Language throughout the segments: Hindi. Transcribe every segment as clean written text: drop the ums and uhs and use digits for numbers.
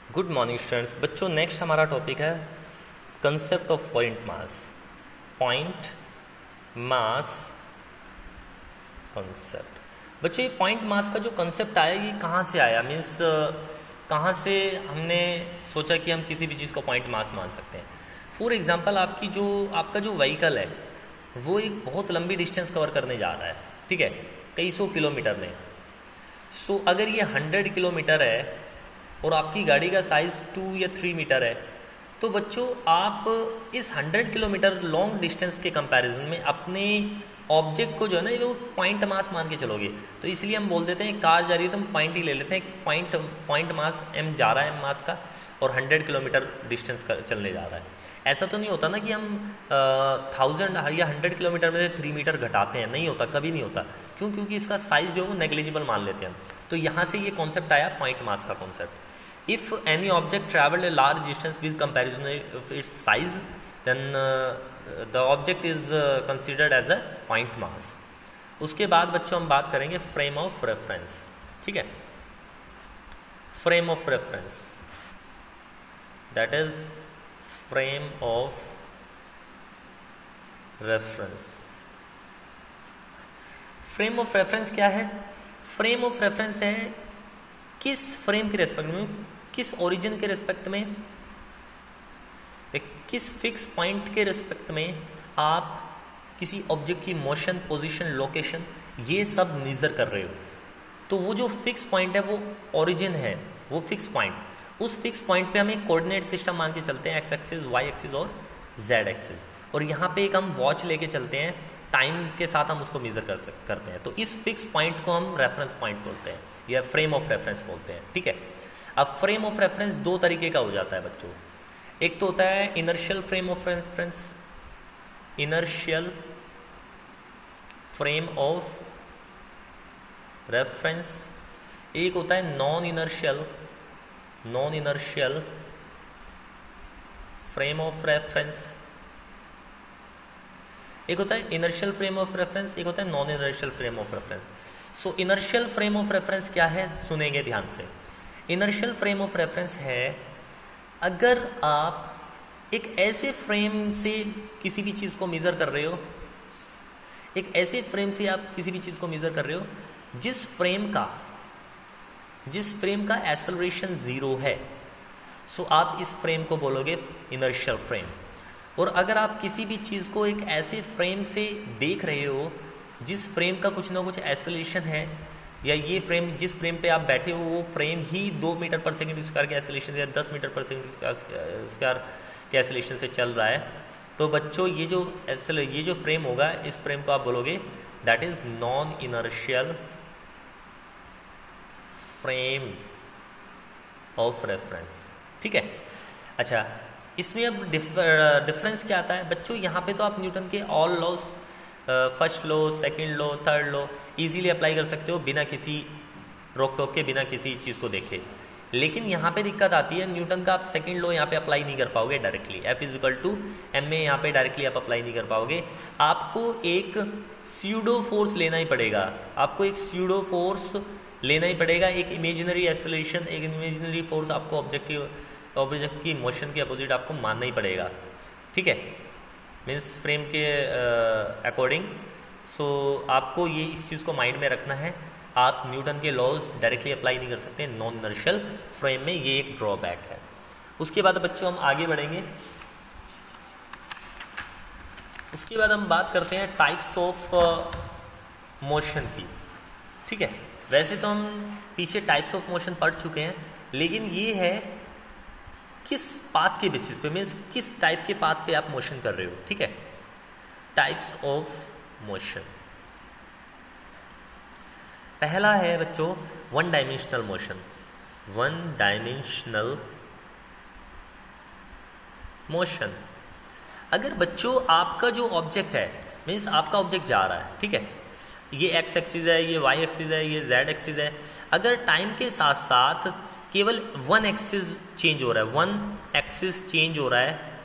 Good morning students. बच्चों नेक्स्ट हमारा टॉपिक है concept of point mass. Point mass concept. बच्चों ये पॉइंट मास का जो कंसेप्ट आया ये कहाँ से आया, मीन्स कहाँ से हमने सोचा कि हम किसी भी चीज़ को पॉइंट मास मान सकते हैं। फॉर एग्जांपल आपका जो व्हीकल है वो एक बहुत लंबी डिस्टेंस कवर करने जा रहा है, ठीक है, कई सौ किलोमीटर में। सो अगर ये 100 किलोमीटर है और आपकी गाड़ी का साइज 2 या 3 मीटर है, तो बच्चों आप इस 100 किलोमीटर लॉन्ग डिस्टेंस के कंपैरिजन में अपने ऑब्जेक्ट को जो है ना वो पॉइंट मास मान के चलोगे। तो इसलिए हम बोल देते हैं कार जा रही है तो हम पॉइंट ही ले लेते हैं कि पॉइंट मास m जा रहा है, m मास का, और 100 किलोमीटर डिस्टेंस का चलने जा रहा है। ऐसा तो नहीं होता ना कि हम 1000 या 100 किलोमीटर में से 3 मीटर घटाते हैं, नहीं होता, कभी नहीं होता। क्यों? क्योंकि इसका साइज जो है वो नेग्लिजिबल मान लेते हैं हम। तो यहाँ से ये कॉन्सेप्ट आया पॉइंट मास का concept. If any object travelled a large distance with comparison of its size then the object is considered as a point mass. उसके बाद बच्चों हम बात करेंगे फ्रेम ऑफ रेफरेंस, ठीक है। Frame of reference, that is frame of reference. Frame of reference क्या है? फ्रेम ऑफ रेफरेंस है किस फ्रेम के रेस्पेक्ट में, किस ओरिजिन के रेस्पेक्ट में, किस फिक्स पॉइंट के रेस्पेक्ट में आप किसी ऑब्जेक्ट की मोशन, पोजीशन, लोकेशन ये सब मेजर कर रहे हो। तो वो जो फिक्स पॉइंट है वो ओरिजिन है, वो फिक्स पॉइंट। उस फिक्स पॉइंट पे हम एक कोऑर्डिनेट सिस्टम मान के चलते हैं, एक्स एक्सिस, वाई एक्सिस और जेड एक्सिस, और यहाँ पे एक हम वॉच लेके चलते हैं, टाइम के साथ हम उसको मेजर करते हैं। तो इस फिक्स पॉइंट को हम रेफरेंस पॉइंट बोलते हैं या फ्रेम ऑफ रेफरेंस बोलते हैं, ठीक है। अब फ्रेम ऑफ रेफरेंस दो तरीके का हो जाता है बच्चों। एक तो होता है inertial frame of reference, inertial frame of reference. एक होता है non inertial frame of reference. एक होता है इनर्शियल फ्रेम ऑफ रेफरेंस, एक होता है non inertial frame of reference. So inertial frame of reference क्या है, सुनेंगे ध्यान से। इनर्शियल फ्रेम ऑफ रेफरेंस है अगर आप एक ऐसे फ्रेम से किसी भी चीज को मेजर कर रहे हो, एक ऐसे फ्रेम से आप किसी भी चीज को मेजर कर रहे हो जिस फ्रेम का एक्सेलरेशन 0 है, सो आप इस फ्रेम को बोलोगे इनर्शियल फ्रेम। और अगर आप किसी भी चीज को एक ऐसे फ्रेम से देख रहे हो जिस फ्रेम का कुछ ना कुछ एक्सेलरेशन है, या ये फ्रेम, जिस फ्रेम पे आप बैठे हो वो फ्रेम ही 2 मीटर पर सेकंड स्क्वायर के एक्सेलरेशन या 10 मीटर पर सेकंड स्क्वायर के एक्सेलरेशन से चल रहा है, तो बच्चों ये जो फ्रेम होगा, इस फ्रेम को आप बोलोगे that is non inertial frame of reference, ठीक है। अच्छा, इसमें अब डिफरेंस क्या आता है बच्चों? यहाँ पे तो आप न्यूटन के all laws, first law, second law, third law easily apply कर सकते हो बिना किसी रोक टोक के, बिना किसी चीज़ को देखे। लेकिन यहाँ पे दिक्कत आती है, न्यूटन का आप सेकंड लॉ यहाँ पे अप्लाई नहीं कर पाओगे डायरेक्टली। F = ma यहाँ पे डायरेक्टली आप अप्लाई नहीं कर पाओगे। आपको एक स्यूडो फोर्स लेना ही पड़ेगा, एक इमेजिनरी एक्सेलरेशन, एक इमेजिनरी फोर्स आपको ऑब्जेक्ट की मोशन के अपोजिट आपको मानना ही पड़ेगा, ठीक है, मीन्स फ्रेम के अकॉर्डिंग। सो आपको ये इस चीज़ को माइंड में रखना है, आप न्यूटन के लॉज डायरेक्टली अप्लाई नहीं कर सकते नॉन इनर्शियल फ्रेम में, ये एक ड्रॉबैक है। उसके बाद बच्चों हम आगे बढ़ेंगे। उसके बाद हम बात करते हैं टाइप्स ऑफ मोशन की, ठीक है। वैसे तो हम पीछे टाइप्स ऑफ मोशन पढ़ चुके हैं, लेकिन ये है किस पाथ के बेसिस पे, मीन्स किस टाइप के पाथ पे आप मोशन कर रहे हो, ठीक है। टाइप्स ऑफ मोशन, पहला है बच्चों वन डायमेंशनल मोशन। अगर बच्चों आपका जो ऑब्जेक्ट है, मीन्स आपका ऑब्जेक्ट जा रहा है, ठीक है, ये एक्स एक्सिस है, ये वाई एक्सिस है, ये जेड एक्सिस है। अगर टाइम के साथ साथ केवल वन एक्सिस चेंज हो रहा है,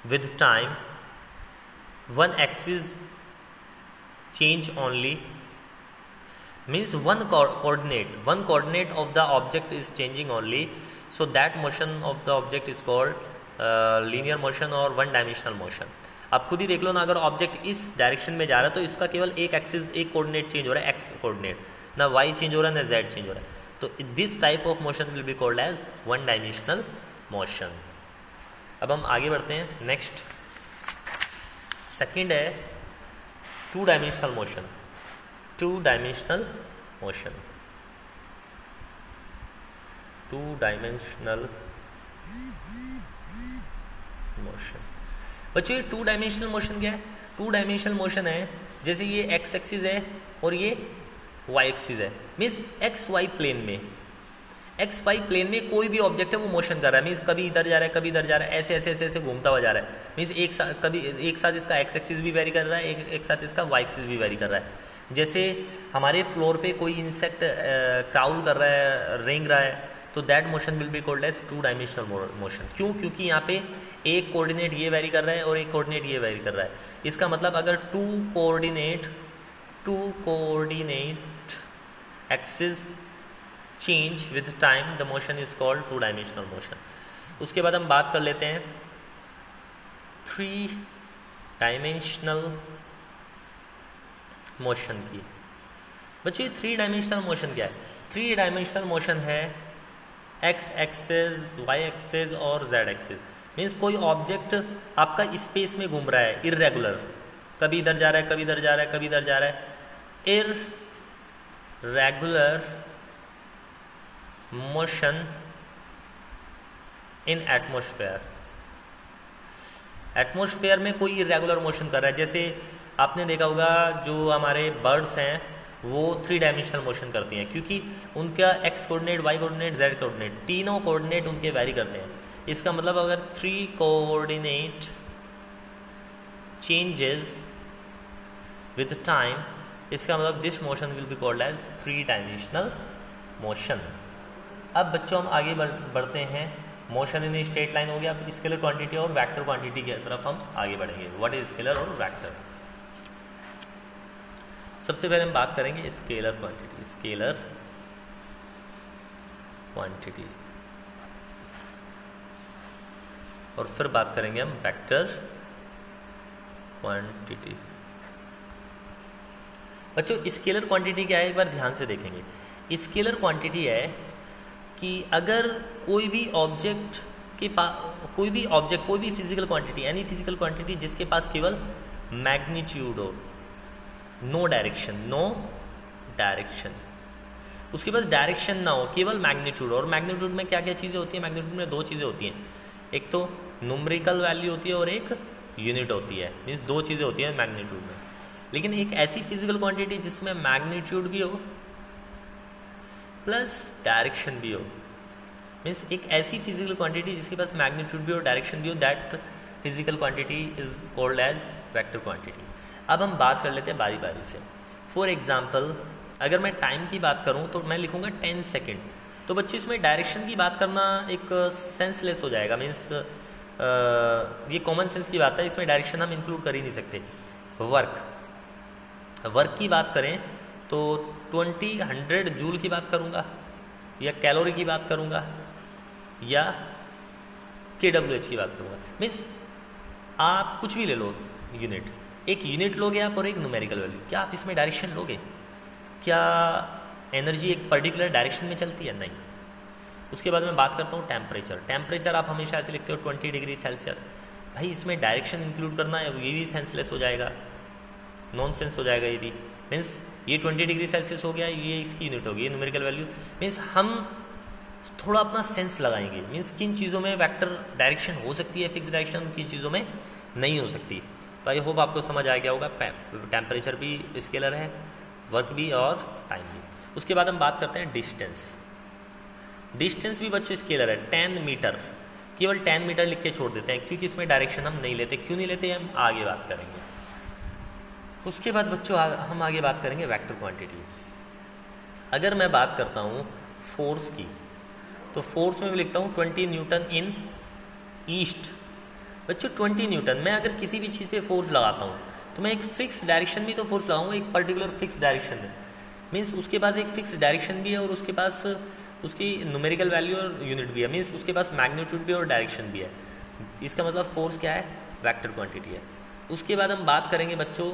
with time one axis change only, means one coordinate of the object is changing only, so that motion of the object is called linear motion or one dimensional motion. आप खुद ही देख लो ना, अगर ऑब्जेक्ट इस डायरेक्शन में जा रहा है तो इसका केवल एक एक्सिस, एक कोऑर्डिनेट चेंज हो रहा है, एक्स कोऑर्डिनेट, ना वाई चेंज हो रहा है ना जेड चेंज हो रहा है, तो this type of motion will be called as one dimensional motion. अब हम आगे बढ़ते हैं. नेक्स्ट सेकंड है two dimensional motion. Two dimensional motion. Two dimensional motion. बच्चों ये टू डायमेंशनल मोशन क्या है? टू डायमेंशनल मोशन है जैसे ये एक्स एक्सिस है और ये वाई एक्सिस है. मीन्स एक्स वाई प्लेन में, एक्स वाई प्लेन में कोई भी ऑब्जेक्ट है वो मोशन कर रहा है. मीन्स कभी इधर जा रहा है, कभी इधर जा रहा है, ऐसे ऐसे ऐसे ऐसे घूमता हुआ जा रहा है. मीन्स कभी एक साथ इसका एक्स एक्सिस भी वेरी कर रहा है, एक साथ इसका वाई एक्सिस भी वेरी कर रहा है. जैसे हमारे फ्लोर पे कोई इंसेक्ट क्राउल कर रहा है, रेंग रहा है, तो that motion will be called as two dimensional motion. क्यों? क्योंकि यहाँ पे एक कोऑर्डिनेट ये वेरी कर रहा है और एक कोऑर्डिनेट ये वेरी कर रहा है. इसका मतलब अगर two coordinate axis change with time, the motion is called two dimensional motion. उसके बाद हम बात कर लेते हैं थ्री डायमेंशनल मोशन की. बच्चों थ्री डायमेंशनल मोशन क्या है? थ्री डायमेंशनल मोशन है एक्स एक्सिस, वाई एक्सिस और जेड एक्सिस. मीन्स कोई ऑब्जेक्ट आपका स्पेस में घूम रहा है इररेगुलर, कभी इधर जा रहा है, कभी इधर जा रहा है, कभी इधर जा रहा है. Irregular motion in atmosphere. Atmosphere में कोई इररेगुलर मोशन कर रहा है. जैसे आपने देखा होगा जो हमारे बर्ड्स हैं वो थ्री डायमेंशनल मोशन करती हैं, क्योंकि उनका X coordinate, Y coordinate, Z coordinate, तीनों कोऑर्डिनेट उनके वैरी करते हैं. इसका मतलब अगर three coordinate changes with time, इसका मतलब this motion will be called as three dimensional motion. अब बच्चों हम आगे बढ़ते हैं. मोशन इन स्ट्रेट लाइन हो गया. अब स्केलर क्वांटिटी और वेक्टर क्वांटिटी की तरफ हम आगे बढ़ेंगे. व्हाट इज स्केलर और वेक्टर? सबसे पहले हम बात करेंगे स्केलर क्वांटिटी. स्केलर क्वांटिटी और फिर बात करेंगे हम वेक्टर क्वांटिटी. बच्चों स्केलर क्वांटिटी क्या है एक बार ध्यान से देखेंगे. स्केलर क्वांटिटी है कि अगर कोई भी ऑब्जेक्ट के पास, कोई भी फिजिकल क्वांटिटी, यानी फिजिकल क्वांटिटी जिसके पास केवल मैग्नीट्यूड हो, नो डायरेक्शन, उसके पास डायरेक्शन ना हो, केवल मैग्नीट्यूड. और मैग्नीट्यूड में क्या क्या चीज़ें होती हैं? मैग्नीट्यूड में दो चीज़ें होती हैं, एक तो न्यूमेरिकल वैल्यू होती है और एक यूनिट होती है. मीन्स दो चीज़ें होती हैं मैग्नीट्यूड में. लेकिन एक ऐसी फिजिकल क्वांटिटी जिसमें मैग्नीट्यूड भी हो प्लस डायरेक्शन भी हो, मीन्स एक ऐसी फिजिकल क्वांटिटी जिसके पास मैग्नीट्यूड भी हो, डायरेक्शन भी हो, that physical quantity is called as vector quantity. अब हम बात कर लेते हैं बारी बारी से. फॉर एग्जाम्पल अगर मैं टाइम की बात करूं तो मैं लिखूंगा 10 सेकेंड. तो बच्चों इसमें डायरेक्शन की बात करना एक सेंसलेस हो जाएगा. मीन्स ये कॉमन सेंस की बात है, इसमें डायरेक्शन हम इंक्लूड कर ही नहीं सकते. वर्क की बात करें तो 100 जूल की बात करूंगा, या कैलोरी की बात करूंगा, या kWh की बात करूंगा. मीन्स आप कुछ भी ले लो यूनिट, एक यूनिट लोगे आप और एक न्यूमेरिकल वैल्यू. क्या आप इसमें डायरेक्शन लोगे? क्या एनर्जी एक पर्टिकुलर डायरेक्शन में चलती है? नहीं. उसके बाद मैं बात करता हूँ टेम्परेचर. टेम्परेचर आप हमेशा ऐसे लिखते हो 20 डिग्री सेल्सियस. भाई इसमें डायरेक्शन इंक्लूड करना है, ये भी सेंसलेस हो जाएगा, नॉनसेंस हो जाएगा. ये भी मीन्स ये 20 डिग्री सेल्सियस हो गया, ये इसकी यूनिट होगी, ये न्यूमेरिकल वैल्यू. मीन्स हम थोड़ा अपना सेंस लगाएंगे. मीन्स किन चीज़ों में वेक्टर डायरेक्शन हो सकती है फिक्स डायरेक्शन, किन चीज़ों में नहीं हो सकती. तो आई होप आपको समझ आ गया होगा. टेम्परेचर भी स्केलर है, वर्क भी और टाइम भी. उसके बाद हम बात करते हैं डिस्टेंस. डिस्टेंस भी बच्चों स्केलर है. 10 मीटर, केवल 10 मीटर लिख के छोड़ देते हैं क्योंकि इसमें डायरेक्शन हम नहीं लेते. क्यों नहीं लेते हम आगे बात करेंगे. उसके बाद बच्चों हम आगे बात करेंगे वेक्टर क्वांटिटी. अगर मैं बात करता हूँ फोर्स की, तो फोर्स में मैं लिखता हूँ 20 न्यूटन इन ईस्ट. बच्चों 20 न्यूटन, मैं अगर किसी भी चीज़ पे फोर्स लगाता हूँ तो मैं एक फिक्स डायरेक्शन में तो फोर्स लगाऊंगा, एक पर्टिकुलर फिक्स डायरेक्शन में. मीन्स उसके पास एक फिक्स डायरेक्शन भी है और उसके पास उसकी न्यूमेरिकल वैल्यू और यूनिट भी है, मीन्स उसके पास मैग्नीट्यूड भी और डायरेक्शन भी है। इसका मतलब फोर्स क्या है, वेक्टर क्वांटिटी है। उसके बाद हम बात करेंगे बच्चों,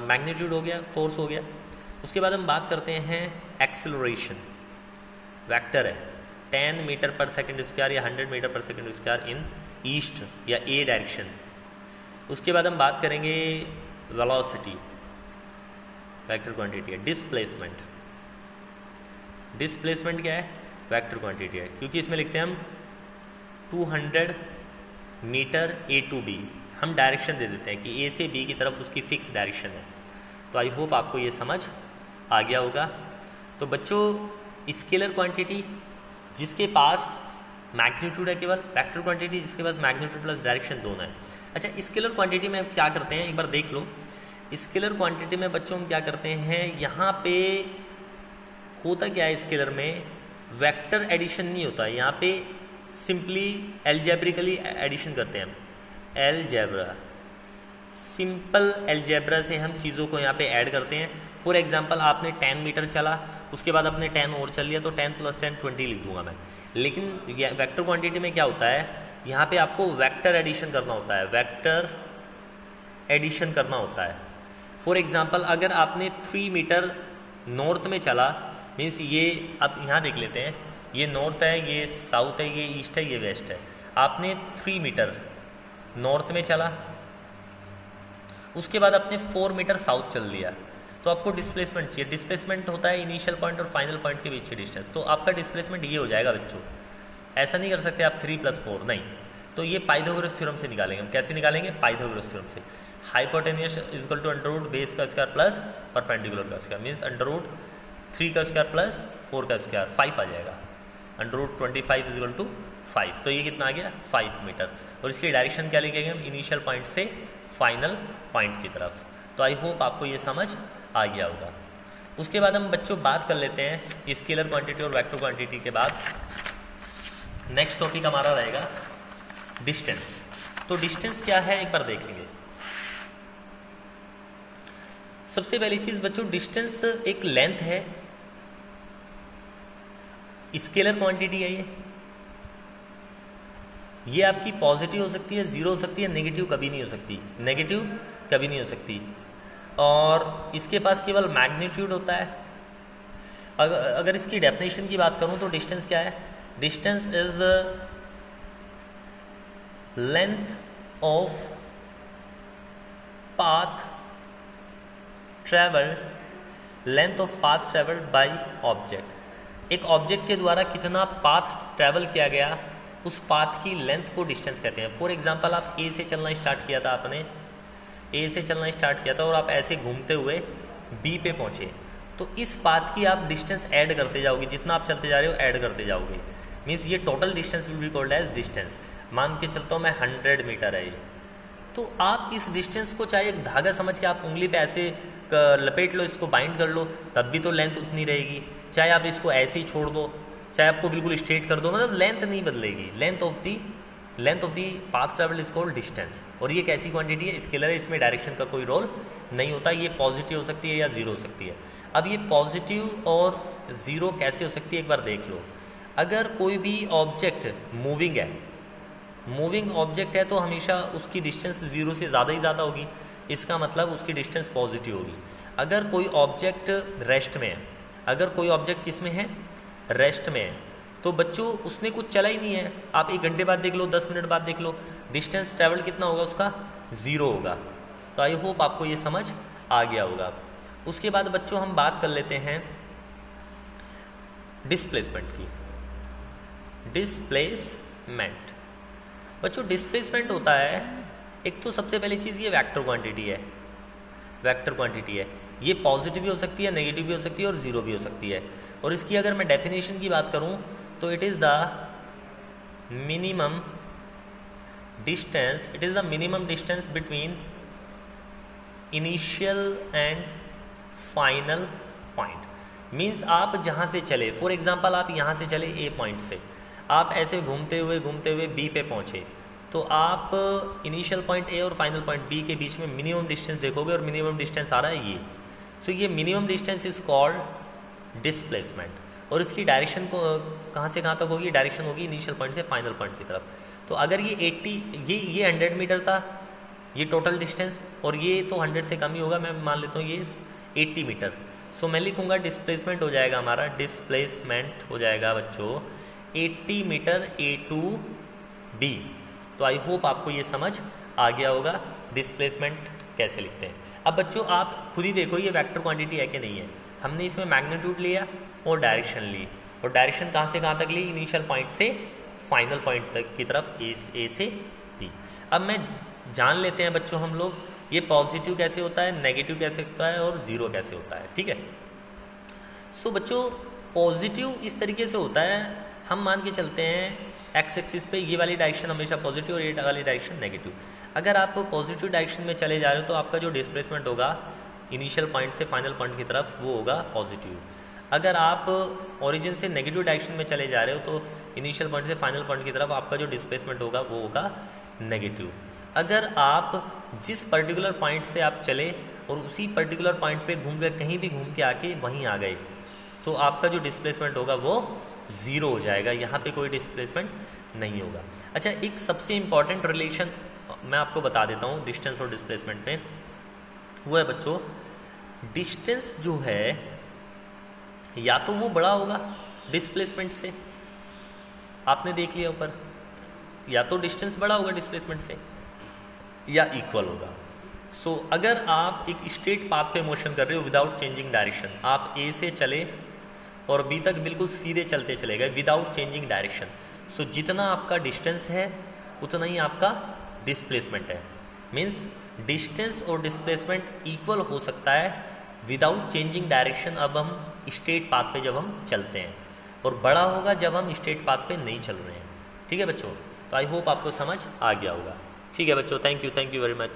मैग्नीट्यूड हो गया, फोर्स हो गया। उसके बाद हम बात करते हैं एक्सेलरेशन, वेक्टर है 10 मीटर पर सेकेंड स्क्वायर या 100 मीटर पर सेकेंड स्क्वायर इन ईस्ट या ए डायरेक्शन। उसके बाद हम बात करेंगे वेलोसिटी, वेक्टर क्वांटिटी है। डिस्प्लेसमेंट, डिस्प्लेसमेंट क्या है, वेक्टर क्वांटिटी है, क्योंकि इसमें लिखते हैं हम 200 मीटर ए टू बी, हम डायरेक्शन दे देते हैं कि ए से बी की तरफ उसकी फिक्स डायरेक्शन है। तो आई होप आपको ये समझ आ गया होगा। तो बच्चों स्केलर क्वांटिटी जिसके पास मैग्नीट्यूड है केवल, वेक्टर क्वांटिटी जिसके पास मैग्नीट्यूड प्लस डायरेक्शन दोनों है। अच्छा, स्केलर क्वांटिटी में क्या करते हैं एक बार देख लो। स्केलर क्वांटिटी में बच्चों हम क्या करते हैं, यहाँ पे होता क्या है, स्केलर में वेक्टर एडिशन नहीं होता है, यहाँ पे सिंपली एल्जेब्रिकली एडिशन करते हैं हम। एलजेब्रा, सिंपल एल्जेब्रा से हम चीज़ों को यहाँ पे ऐड करते हैं। फॉर एग्जांपल आपने 10 मीटर चला, उसके बाद आपने 10 और चल लिया, तो 10 + 10 20 लिख दूंगा मैं। लेकिन वेक्टर क्वांटिटी में क्या होता है, यहाँ पे आपको वेक्टर एडिशन करना होता है, वेक्टर एडिशन करना होता है। फॉर एग्जांपल अगर आपने 3 मीटर नॉर्थ में चला, मीन्स ये अब यहाँ देख लेते हैं, ये नॉर्थ है, ये साउथ है, ये ईस्ट है, ये वेस्ट है। आपने 3 मीटर नॉर्थ में चला, उसके बाद आपने 4 मीटर साउथ चल दिया, तो आपको डिस्प्लेसमेंट चाहिए। डिस्प्लेसमेंट होता है इनिशियल पॉइंट और फाइनल पॉइंट के बीच की डिस्टेंस। तो आपका डिस्प्लेसमेंट ये हो जाएगा बच्चों, ऐसा नहीं कर सकते आप 3 + 4 नहीं। तो ये पाइथागोरस थ्योरम से निकालेंगे हम। कैसे निकालेंगे, पाइथागोरस थ्योरम से। Hypotenuse equal to under base का स्क्वायर प्लस परपेंडिकुलर का स्क्वायर, मीन्स अंडर 3 का स्क्वायर प्लस 4 का स्क्वायर 5 आ जाएगा। अंडर 25 इक्वल टू 5, तो ये कितना आ गया 5 मीटर। और इसकी डायरेक्शन क्या लिखेंगे हम, इनिशियल पॉइंट से फाइनल पॉइंट की तरफ। तो आई होप आपको ये समझ आ गया होगा। उसके बाद हम बच्चों बात कर लेते हैं स्केलर क्वांटिटी और वेक्टर क्वांटिटी के बाद नेक्स्ट टॉपिक हमारा रहेगा डिस्टेंस। तो डिस्टेंस क्या है एक बार देखेंगे। सबसे पहली चीज बच्चों, डिस्टेंस एक लेंथ है, स्केलर क्वांटिटी है। ये आपकी पॉजिटिव हो सकती है, जीरो हो सकती है, नेगेटिव कभी नहीं हो सकती, नेगेटिव कभी नहीं हो सकती। और इसके पास केवल मैग्नीट्यूड होता है। अगर इसकी डेफिनेशन की बात करूं तो डिस्टेंस क्या है, distance is length of path travelled, length of path travelled by object. एक ऑब्जेक्ट के द्वारा कितना पाथ ट्रेवल किया गया, उस पाथ की लेंथ को डिस्टेंस कहते हैं। फॉर एग्जांपल आप ए से चलना स्टार्ट किया था, आपने ए से चलना स्टार्ट किया था और आप ऐसे घूमते हुए बी पे पहुंचे, तो इस पाथ की आप डिस्टेंस ऐड करते जाओगे, जितना आप चलते जा रहे हो ऐड करते जाओगे, मीन्स ये total distance will be called as distance. मान के चलता हूँ मैं 100 मीटर है ये, तो आप इस डिस्टेंस को चाहे एक धागा समझ के आप उंगली पे ऐसे लपेट लो, इसको बाइंड कर लो, तब भी तो लेंथ उतनी रहेगी। चाहे आप इसको ऐसे ही छोड़ दो, चाहे आपको बिल्कुल स्ट्रेट कर दो, मतलब लेंथ नहीं बदलेगी। Length of the path travel is called distance. और ये कैसी क्वांटिटी है, स्केलर है, इसमें डायरेक्शन का कोई रोल नहीं होता। ये पॉजिटिव हो सकती है या जीरो हो सकती है। अब ये पॉजिटिव और जीरो कैसे हो सकती है एक बार देख लो। अगर कोई भी ऑब्जेक्ट मूविंग है, मूविंग ऑब्जेक्ट है, तो हमेशा उसकी डिस्टेंस जीरो से ज़्यादा ही ज़्यादा होगी, इसका मतलब उसकी डिस्टेंस पॉजिटिव होगी। अगर कोई ऑब्जेक्ट रेस्ट में है, अगर कोई ऑब्जेक्ट किस में है, रेस्ट में है, तो बच्चों उसने कुछ चला ही नहीं है, आप 1 घंटे बाद देख लो, 10 मिनट बाद देख लो, डिस्टेंस ट्रेवल कितना होगा उसका, जीरो होगा। तो आई होप आपको ये समझ आ गया होगा। उसके बाद बच्चों हम बात कर लेते हैं डिस्प्लेसमेंट की। डिस्प्लेसमेंट बच्चों, डिस्प्लेसमेंट होता है, एक तो सबसे पहली चीज ये वेक्टर क्वांटिटी है, वेक्टर क्वांटिटी है। ये पॉजिटिव भी हो सकती है, नेगेटिव भी हो सकती है और जीरो भी हो सकती है। और इसकी अगर मैं डेफिनेशन की बात करूं तो it is the minimum distance, it is the minimum distance between initial and final point. Means आप जहां से चले, फॉर एग्जाम्पल आप यहां से चले ए पॉइंट से, आप ऐसे घूमते हुए बी पे पहुंचे, तो आप इनिशियल पॉइंट ए और फाइनल पॉइंट बी के बीच में मिनिमम डिस्टेंस देखोगे और मिनिमम डिस्टेंस आ रहा है ये। सो ये minimum distance is called displacement, और इसकी डायरेक्शन को कहाँ से कहाँ तक होगी, डायरेक्शन होगी इनिशियल पॉइंट से फाइनल पॉइंट की तरफ। तो अगर ये 80 ये 100 मीटर था ये टोटल डिस्टेंस, और ये तो 100 से कम ही होगा, मैं मान लेता हूँ ये 80 मीटर। सो मैं लिखूंगा डिस्प्लेसमेंट हो जाएगा हमारा, डिस्प्लेसमेंट हो जाएगा बच्चों 80 मीटर A to B। तो आई होप आपको ये समझ आ गया होगा डिस्प्लेसमेंट कैसे लिखते हैं। अब बच्चों आप खुद ही देखो ये वेक्टर क्वांटिटी है कि नहीं है। हमने इसमें मैग्नीट्यूड लिया और डायरेक्शन ली, और डायरेक्शन कहाँ से कहाँ तक ली, इनिशियल पॉइंट से फाइनल पॉइंट तक की तरफ ए से बी। अब मैं जान लेते हैं बच्चों हम लोग ये पॉजिटिव कैसे होता है, नेगेटिव कैसे होता है और जीरो कैसे होता है, ठीक है। सो बच्चों पॉजिटिव इस तरीके से होता है, हम मान के चलते हैं एक्स एक्सिस पे ये वाली डायरेक्शन हमेशा पॉजिटिव और ये वाली डायरेक्शन नेगेटिव। अगर आप पॉजिटिव डायरेक्शन में चले जा रहे हो तो आपका जो डिस्प्लेसमेंट होगा इनिशियल पॉइंट से फाइनल पॉइंट की तरफ वो होगा पॉजिटिव। अगर आप ओरिजिन से नेगेटिव डायरेक्शन में चले जा रहे हो तो इनिशियल पॉइंट से फाइनल पॉइंट की तरफ आपका जो डिस्प्लेसमेंट होगा वो होगा नेगेटिव। अगर आप जिस पर्टिकुलर पॉइंट से आप चले और उसी पर्टिकुलर पॉइंट पे घूम गए, कहीं भी घूम के आके वहीं आ गए, तो आपका जो डिस्प्लेसमेंट होगा वो जीरो हो जाएगा, यहाँ पे कोई डिस्प्लेसमेंट नहीं होगा। अच्छा, एक सबसे इंपॉर्टेंट रिलेशन मैं आपको बता देता हूँ डिस्टेंस और डिस्प्लेसमेंट में, वो है बच्चों डिस्टेंस जो है या तो वो बड़ा होगा डिस्प्लेसमेंट से, आपने देख लिया ऊपर, या तो डिस्टेंस बड़ा होगा डिस्प्लेसमेंट से या इक्वल होगा। सो अगर आप एक स्ट्रेट पाथ पे मोशन कर रहे हो विदाउट चेंजिंग डायरेक्शन, आप ए से चले और बी तक बिल्कुल सीधे चलते चले गए विदाउट चेंजिंग डायरेक्शन, सो जितना आपका डिस्टेंस है उतना ही आपका डिस्प्लेसमेंट है। मीन्स डिस्टेंस और डिस्प्लेसमेंट इक्वल हो सकता है विदाउट चेंजिंग डायरेक्शन। अब हम स्ट्रेट पाथ पे जब हम चलते हैं, और बड़ा होगा जब हम स्ट्रेट पाथ पे नहीं चल रहे हैं, ठीक है बच्चों। तो आई होप आपको समझ आ गया होगा, ठीक है बच्चों। Thank you very much.